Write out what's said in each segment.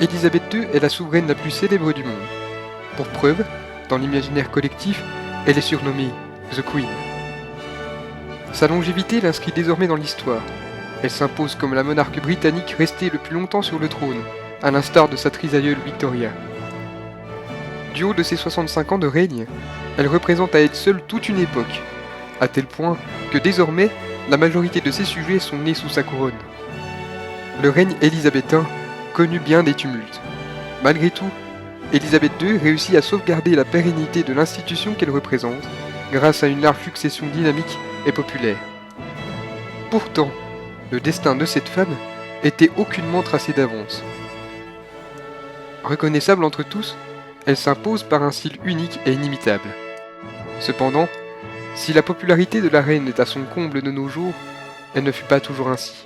Élisabeth II est la souveraine la plus célèbre du monde. Pour preuve, dans l'imaginaire collectif, elle est surnommée The Queen. Sa longévité l'inscrit désormais dans l'histoire. Elle s'impose comme la monarque britannique restée le plus longtemps sur le trône, à l'instar de sa trisaïeule Victoria. Du haut de ses 65 ans de règne, elle représente à elle seule toute une époque, à tel point que désormais, la majorité de ses sujets sont nés sous sa couronne. Le règne élisabétain connut bien des tumultes. Malgré tout, Élisabeth II réussit à sauvegarder la pérennité de l'institution qu'elle représente, grâce à une large succession dynamique et populaire. Pourtant, le destin de cette femme était aucunement tracé d'avance. Reconnaissable entre tous, elle s'impose par un style unique et inimitable. Cependant, si la popularité de la reine est à son comble de nos jours, elle ne fut pas toujours ainsi.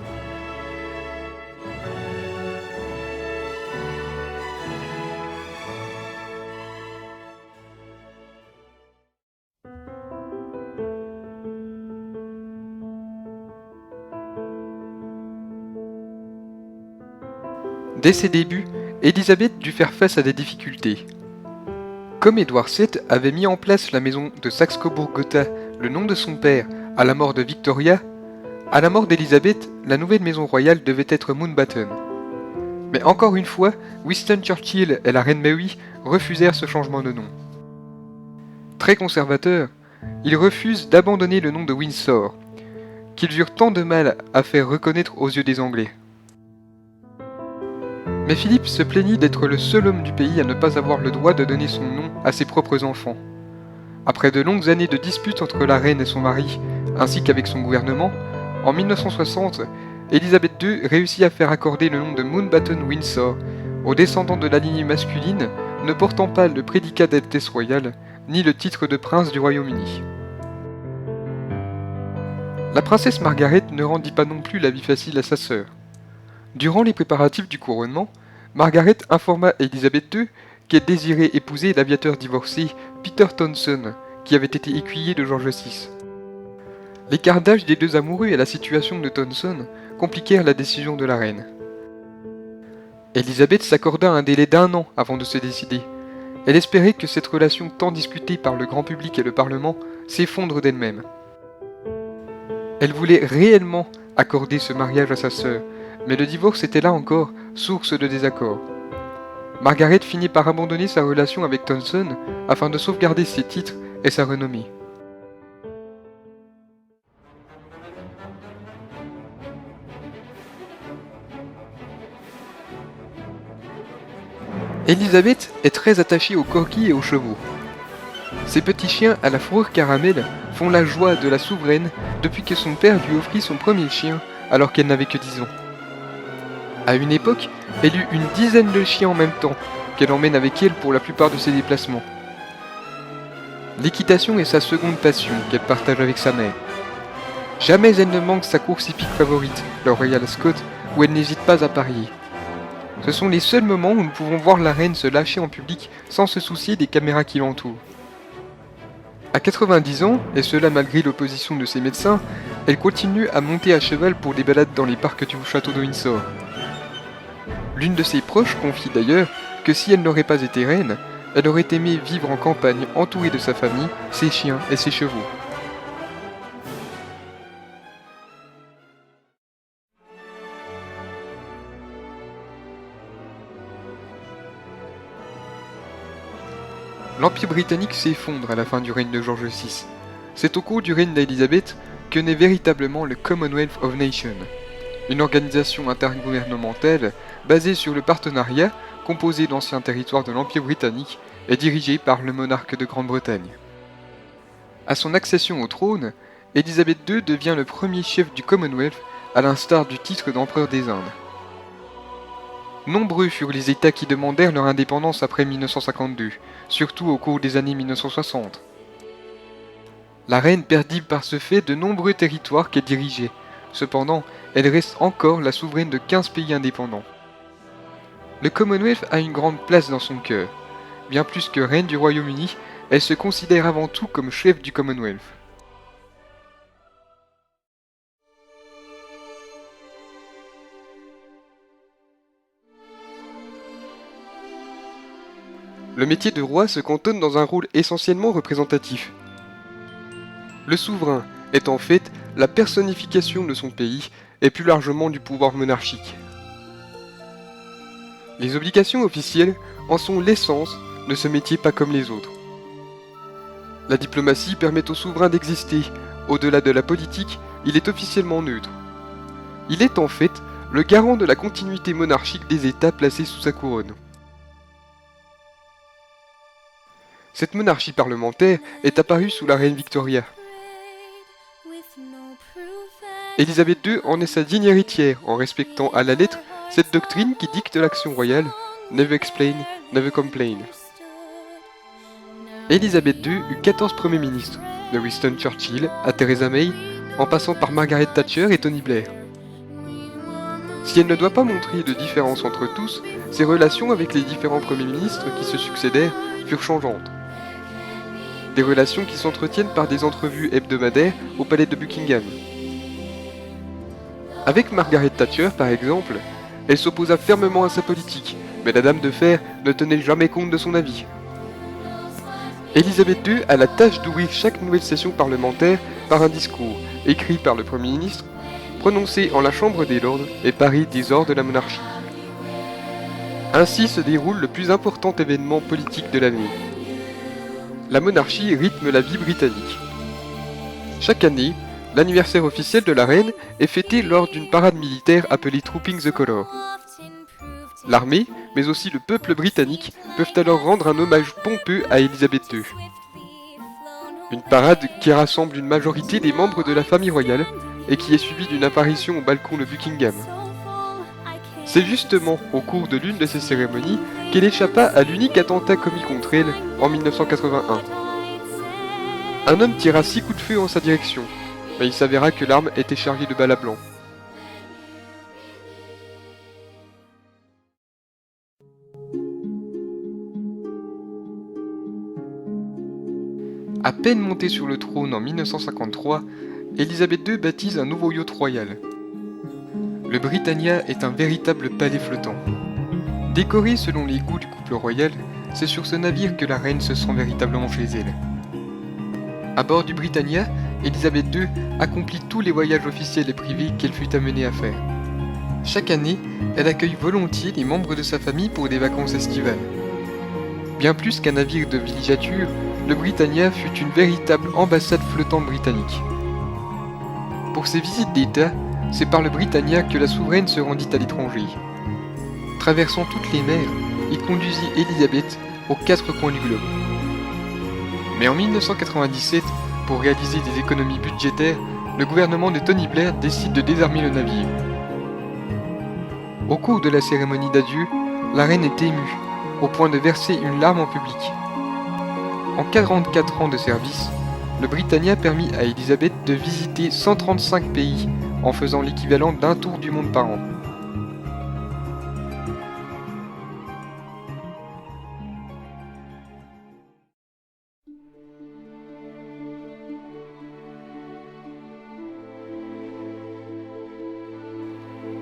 Dès ses débuts, Élisabeth dut faire face à des difficultés. Comme Édouard VII avait mis en place la maison de Saxe-Cobourg-Gotha, le nom de son père, à la mort de Victoria, à la mort d'Élisabeth, la nouvelle maison royale devait être Mountbatten. Mais encore une fois, Winston Churchill et la reine Mary refusèrent ce changement de nom. Très conservateurs, ils refusent d'abandonner le nom de Windsor, qu'ils eurent tant de mal à faire reconnaître aux yeux des Anglais. Mais Philippe se plaignit d'être le seul homme du pays à ne pas avoir le droit de donner son nom à ses propres enfants. Après de longues années de disputes entre la reine et son mari, ainsi qu'avec son gouvernement, en 1960, Élisabeth II réussit à faire accorder le nom de Mountbatten Windsor aux descendants de la lignée masculine ne portant pas le prédicat d'altesse royale, ni le titre de prince du Royaume-Uni. La princesse Margaret ne rendit pas non plus la vie facile à sa sœur. Durant les préparatifs du couronnement, Margaret informa Élisabeth II qu'elle désirait épouser l'aviateur divorcé Peter Townsend, qui avait été écuyer de George VI. L'écart d'âge des deux amoureux et la situation de Townsend compliquèrent la décision de la reine. Élisabeth s'accorda un délai d'1 an avant de se décider. Elle espérait que cette relation tant discutée par le grand public et le Parlement s'effondre d'elle-même. Elle voulait réellement accorder ce mariage à sa sœur, mais le divorce était là encore source de désaccord. Margaret finit par abandonner sa relation avec Townsend afin de sauvegarder ses titres et sa renommée. Élisabeth est très attachée aux corgis et aux chevaux. Ces petits chiens à la fourrure caramel font la joie de la souveraine depuis que son père lui offrit son premier chien alors qu'elle n'avait que 10 ans. À une époque, elle eut une dizaine de chiens en même temps, qu'elle emmène avec elle pour la plupart de ses déplacements. L'équitation est sa seconde passion qu'elle partage avec sa mère. Jamais elle ne manque sa course hippique favorite, le Royal Ascot, où elle n'hésite pas à parier. Ce sont les seuls moments où nous pouvons voir la reine se lâcher en public sans se soucier des caméras qui l'entourent. À 90 ans, et cela malgré l'opposition de ses médecins, elle continue à monter à cheval pour des balades dans les parcs du château de Windsor. L'une de ses proches confie d'ailleurs que si elle n'aurait pas été reine, elle aurait aimé vivre en campagne entourée de sa famille, ses chiens et ses chevaux. L'Empire britannique s'effondre à la fin du règne de George VI. C'est au cours du règne d'Élisabeth que naît véritablement le Commonwealth of Nations, une organisation intergouvernementale basée sur le partenariat composé d'anciens territoires de l'Empire britannique et dirigée par le monarque de Grande-Bretagne. À son accession au trône, Élisabeth II devient le premier chef du Commonwealth à l'instar du titre d'empereur des Indes. Nombreux furent les États qui demandèrent leur indépendance après 1952, surtout au cours des années 1960. La reine perdit par ce fait de nombreux territoires qu'elle dirigeait. Cependant, elle reste encore la souveraine de 15 pays indépendants. Le Commonwealth a une grande place dans son cœur. Bien plus que reine du Royaume-Uni, elle se considère avant tout comme chef du Commonwealth. Le métier de roi se cantonne dans un rôle essentiellement représentatif. Le souverain est en fait la personnification de son pays et plus largement du pouvoir monarchique. Les obligations officielles en sont l'essence de ce métier pas comme les autres. La diplomatie permet au souverain d'exister. Au-delà de la politique, il est officiellement neutre. Il est en fait le garant de la continuité monarchique des États placés sous sa couronne. Cette monarchie parlementaire est apparue sous la reine Victoria. Élisabeth II en est sa digne héritière en respectant à la lettre cette doctrine qui dicte l'action royale « Never explain, never complain ». Élisabeth II eut 14 premiers ministres, de Winston Churchill à Theresa May, en passant par Margaret Thatcher et Tony Blair. Si elle ne doit pas montrer de différence entre tous, ses relations avec les différents premiers ministres qui se succédèrent furent changeantes. Des relations qui s'entretiennent par des entrevues hebdomadaires au palais de Buckingham. Avec Margaret Thatcher, par exemple, elle s'opposa fermement à sa politique, mais la Dame de Fer ne tenait jamais compte de son avis. Élisabeth II a la tâche d'ouvrir chaque nouvelle session parlementaire par un discours, écrit par le Premier ministre, prononcé en la Chambre des Lords et paré des ors de la monarchie. Ainsi se déroule le plus important événement politique de l'année. La monarchie rythme la vie britannique. Chaque année, l'anniversaire officiel de la reine est fêté lors d'une parade militaire appelée Trooping the Colour. L'armée, mais aussi le peuple britannique, peuvent alors rendre un hommage pompeux à Élisabeth II. Une parade qui rassemble une majorité des membres de la famille royale et qui est suivie d'une apparition au balcon de Buckingham. C'est justement au cours de l'une de ces cérémonies qu'elle échappa à l'unique attentat commis contre elle en 1981. Un homme tira 6 coups de feu en sa direction, mais il s'avéra que l'arme était chargée de balles à blanc. À peine montée sur le trône en 1953, Élisabeth II baptise un nouveau yacht royal. Le Britannia est un véritable palais flottant. Décoré selon les goûts du couple royal, c'est sur ce navire que la reine se sent véritablement chez elle. À bord du Britannia, Élisabeth II accomplit tous les voyages officiels et privés qu'elle fut amenée à faire. Chaque année, elle accueille volontiers les membres de sa famille pour des vacances estivales. Bien plus qu'un navire de villégiature, le Britannia fut une véritable ambassade flottante britannique. Pour ses visites d'État, c'est par le Britannia que la souveraine se rendit à l'étranger. Traversant toutes les mers, il conduisit Élisabeth aux 4 coins du globe. Mais en 1997, pour réaliser des économies budgétaires, le gouvernement de Tony Blair décide de désarmer le navire. Au cours de la cérémonie d'adieu, la reine est émue, au point de verser une larme en public. En 44 ans de service, le Britannia permit à Élisabeth de visiter 135 pays, en faisant l'équivalent d'un tour du monde par an.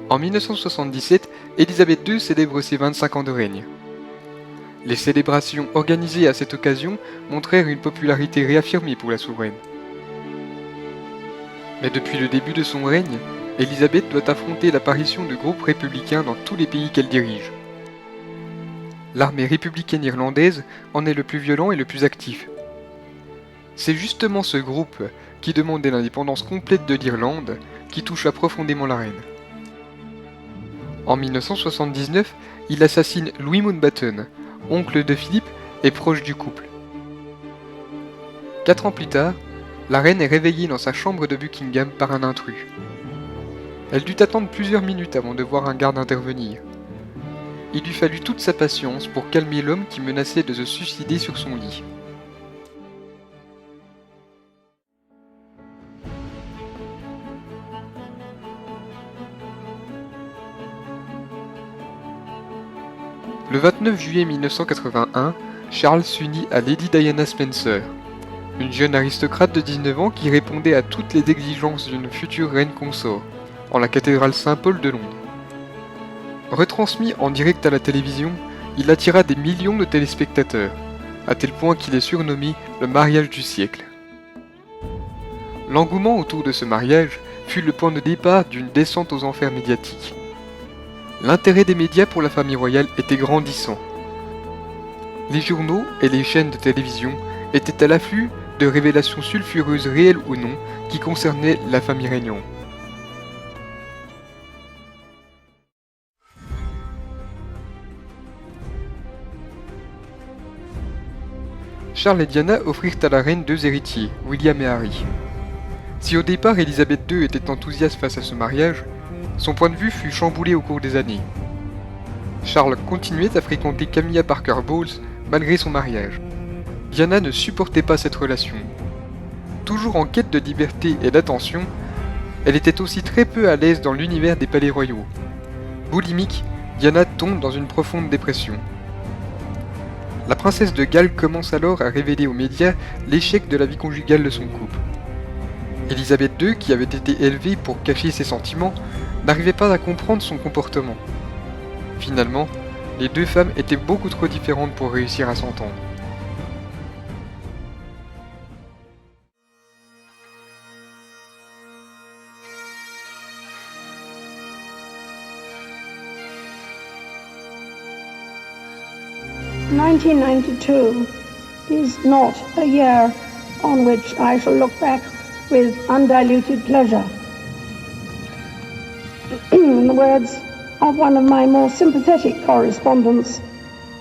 En 1977, Élisabeth II célèbre ses 25 ans de règne. Les célébrations organisées à cette occasion montrèrent une popularité réaffirmée pour la souveraine. Mais depuis le début de son règne, Élisabeth doit affronter l'apparition de groupes républicains dans tous les pays qu'elle dirige. L'armée républicaine irlandaise en est le plus violent et le plus actif. C'est justement ce groupe qui demandait l'indépendance complète de l'Irlande qui toucha profondément la reine. En 1979, il assassine Louis Mountbatten, oncle de Philippe et proche du couple. 4 ans plus tard, la reine est réveillée dans sa chambre de Buckingham par un intrus. Elle dut attendre plusieurs minutes avant de voir un garde intervenir. Il lui fallut toute sa patience pour calmer l'homme qui menaçait de se suicider sur son lit. Le 29 juillet 1981, Charles s'unit à Lady Diana Spencer, une jeune aristocrate de 19 ans qui répondait à toutes les exigences d'une future reine consort, en la cathédrale Saint-Paul de Londres. Retransmis en direct à la télévision, il attira des millions de téléspectateurs, à tel point qu'il est surnommé le mariage du siècle. L'engouement autour de ce mariage fut le point de départ d'une descente aux enfers médiatiques. L'intérêt des médias pour la famille royale était grandissant. Les journaux et les chaînes de télévision étaient à l'afflux de révélations sulfureuses réelles ou non qui concernaient la famille régnante. Charles et Diana offrirent à la reine deux héritiers, William et Harry. Si au départ Élisabeth II était enthousiaste face à ce mariage, son point de vue fut chamboulé au cours des années. Charles continuait à fréquenter Camilla Parker Bowles malgré son mariage. Diana ne supportait pas cette relation. Toujours en quête de liberté et d'attention, elle était aussi très peu à l'aise dans l'univers des palais royaux. Boulimique, Diana tombe dans une profonde dépression. La princesse de Galles commence alors à révéler aux médias l'échec de la vie conjugale de son couple. Élisabeth II, qui avait été élevée pour cacher ses sentiments, n'arrivait pas à comprendre son comportement. Finalement, les deux femmes étaient beaucoup trop différentes pour réussir à s'entendre. « 1992 is not a year on which I shall look back with undiluted pleasure. In the words of one of my more sympathetic correspondents,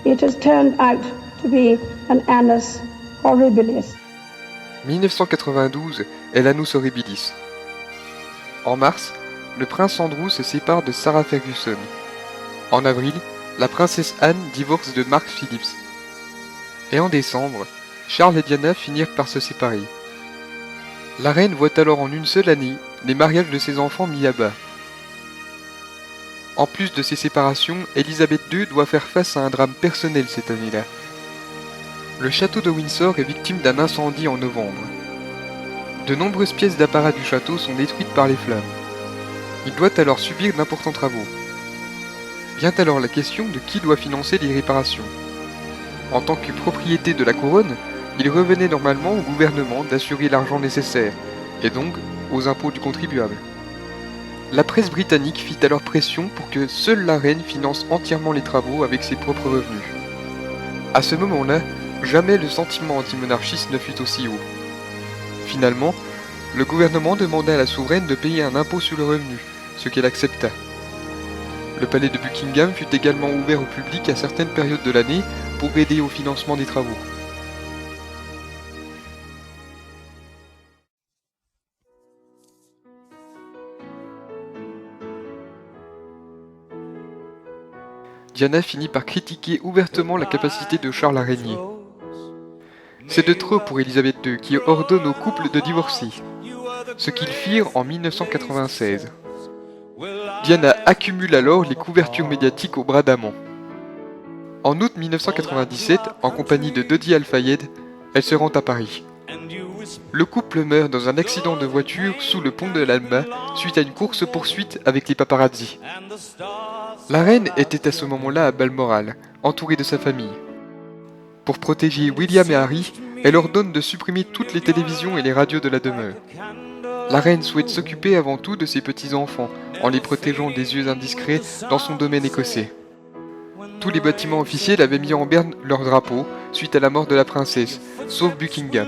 it has turned out to be an annus horribilis. 1992 est l'annus horribilis. En mars, le prince Andrew se sépare de Sarah Ferguson. En avril, la princesse Anne divorce de Mark Phillips. Et en décembre, Charles et Diana finirent par se séparer. La reine voit alors en une seule année les mariages de ses enfants mis à bas. En plus de ces séparations, Élisabeth II doit faire face à un drame personnel cette année-là. Le château de Windsor est victime d'un incendie en novembre. De nombreuses pièces d'apparat du château sont détruites par les flammes. Il doit alors subir d'importants travaux. Vient alors la question de qui doit financer les réparations. En tant que propriété de la couronne, il revenait normalement au gouvernement d'assurer l'argent nécessaire, et donc aux impôts du contribuable. La presse britannique fit alors pression pour que seule la reine finance entièrement les travaux avec ses propres revenus. À ce moment-là, jamais le sentiment anti-monarchiste ne fut aussi haut. Finalement, le gouvernement demanda à la souveraine de payer un impôt sur le revenu, ce qu'elle accepta. Le palais de Buckingham fut également ouvert au public à certaines périodes de l'année pour aider au financement des travaux. Diana finit par critiquer ouvertement la capacité de Charles à régner. C'est de trop pour Élisabeth II qui ordonne au couple de divorcer, ce qu'ils firent en 1996. Diana accumule alors les couvertures médiatiques au bras d'amant. En août 1997, en compagnie de Dodi Al-Fayed, elle se rend à Paris. Le couple meurt dans un accident de voiture sous le pont de l'Alma suite à une course-poursuite avec les paparazzi. La reine était à ce moment-là à Balmoral, entourée de sa famille. Pour protéger William et Harry, elle ordonne de supprimer toutes les télévisions et les radios de la demeure. La reine souhaite s'occuper avant tout de ses petits-enfants, en les protégeant des yeux indiscrets dans son domaine écossais. Tous les bâtiments officiels avaient mis en berne leurs drapeaux suite à la mort de la princesse, sauf Buckingham.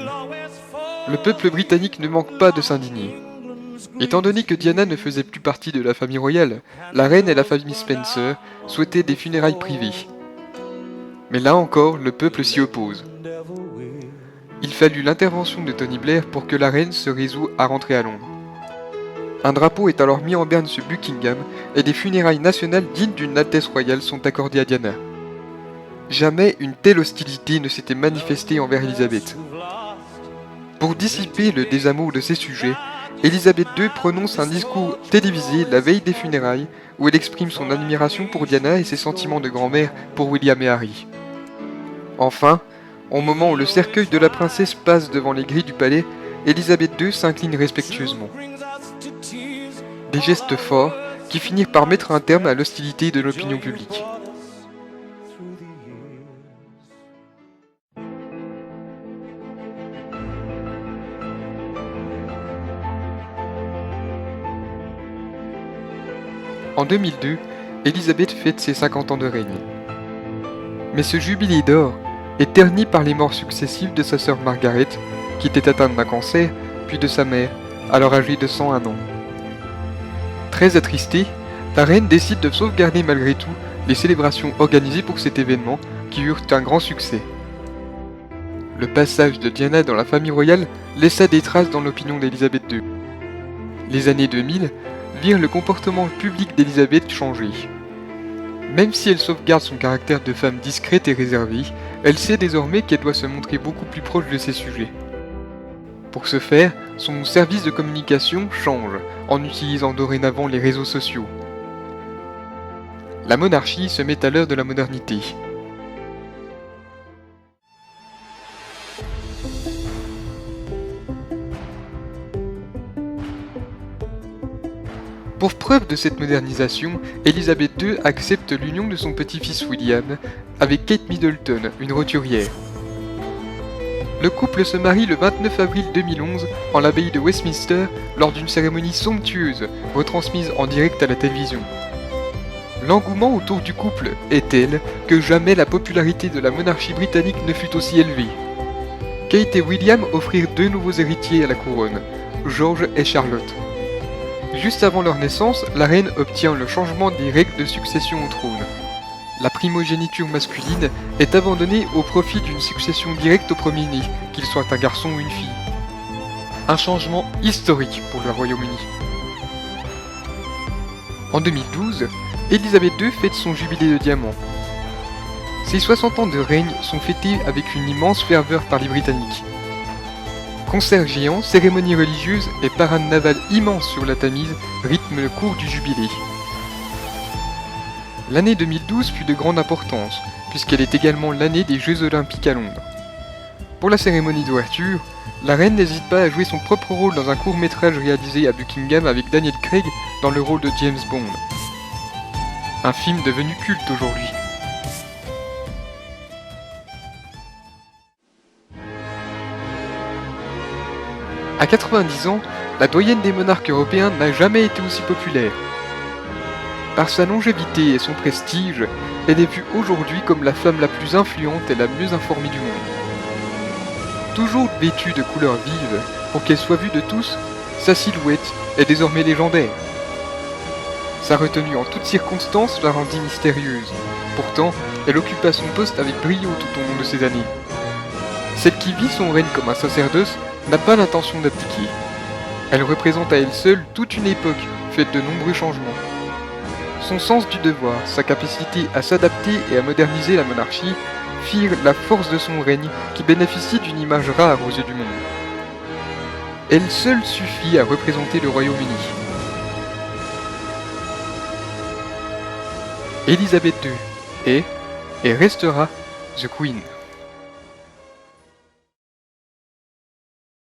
Le peuple britannique ne manque pas de s'indigner. Étant donné que Diana ne faisait plus partie de la famille royale, la reine et la famille Spencer souhaitaient des funérailles privées. Mais là encore, le peuple s'y oppose. Il fallut l'intervention de Tony Blair pour que la reine se résout à rentrer à Londres. Un drapeau est alors mis en berne sur Buckingham et des funérailles nationales dignes d'une altesse royale sont accordées à Diana. Jamais une telle hostilité ne s'était manifestée envers Élisabeth. Pour dissiper le désamour de ses sujets, Élisabeth II prononce un discours télévisé la veille des funérailles où elle exprime son admiration pour Diana et ses sentiments de grand-mère pour William et Harry. Enfin, au moment où le cercueil de la princesse passe devant les grilles du palais, Élisabeth II s'incline respectueusement. Des gestes forts qui finirent par mettre un terme à l'hostilité de l'opinion publique. En 2002, Élisabeth fête ses 50 ans de règne. Mais ce jubilé d'or est terni par les morts successives de sa sœur Margaret, qui était atteinte d'un cancer, puis de sa mère, alors âgée de 101 ans. Très attristée, la reine décide de sauvegarder malgré tout les célébrations organisées pour cet événement qui eurent un grand succès. Le passage de Diana dans la famille royale laissa des traces dans l'opinion d'Élisabeth II. Les années 2000 virent le comportement public d'Élisabeth changer. Même si elle sauvegarde son caractère de femme discrète et réservée, elle sait désormais qu'elle doit se montrer beaucoup plus proche de ses sujets. Pour ce faire, son service de communication change, en utilisant dorénavant les réseaux sociaux. La monarchie se met à l'heure de la modernité. Pour preuve de cette modernisation, Élisabeth II accepte l'union de son petit-fils William avec Kate Middleton, une roturière. Le couple se marie le 29 avril 2011 en l'abbaye de Westminster lors d'une cérémonie somptueuse retransmise en direct à la télévision. L'engouement autour du couple est tel que jamais la popularité de la monarchie britannique ne fut aussi élevée. Kate et William offrirent deux nouveaux héritiers à la couronne, George et Charlotte. Juste avant leur naissance, la reine obtient le changement des règles de succession au trône. La primogéniture masculine est abandonnée au profit d'une succession directe au premier-né, qu'il soit un garçon ou une fille. Un changement historique pour le Royaume-Uni. En 2012, Élisabeth II fête son jubilé de diamant. Ses 60 ans de règne sont fêtés avec une immense ferveur par les Britanniques. Concerts géants, cérémonies religieuses et parades navales immenses sur la Tamise rythment le cours du jubilé. L'année 2012 fut de grande importance, puisqu'elle est également l'année des Jeux Olympiques à Londres. Pour la cérémonie d'ouverture, la reine n'hésite pas à jouer son propre rôle dans un court-métrage réalisé à Buckingham avec Daniel Craig dans le rôle de James Bond. Un film devenu culte aujourd'hui. À 90 ans, la doyenne des monarques européens n'a jamais été aussi populaire. Par sa longévité et son prestige, elle est vue aujourd'hui comme la femme la plus influente et la mieux informée du monde. Toujours vêtue de couleurs vives, pour qu'elle soit vue de tous, sa silhouette est désormais légendaire. Sa retenue en toutes circonstances la rendit mystérieuse. Pourtant, elle occupa son poste avec brio tout au long de ces années. Celle qui vit son règne comme un sacerdoce n'a pas l'intention d'abdiquer. Elle représente à elle seule toute une époque faite de nombreux changements. Son sens du devoir, sa capacité à s'adapter et à moderniser la monarchie firent la force de son règne qui bénéficie d'une image rare aux yeux du monde. Elle seule suffit à représenter le Royaume-Uni. Élisabeth II est et restera The Queen.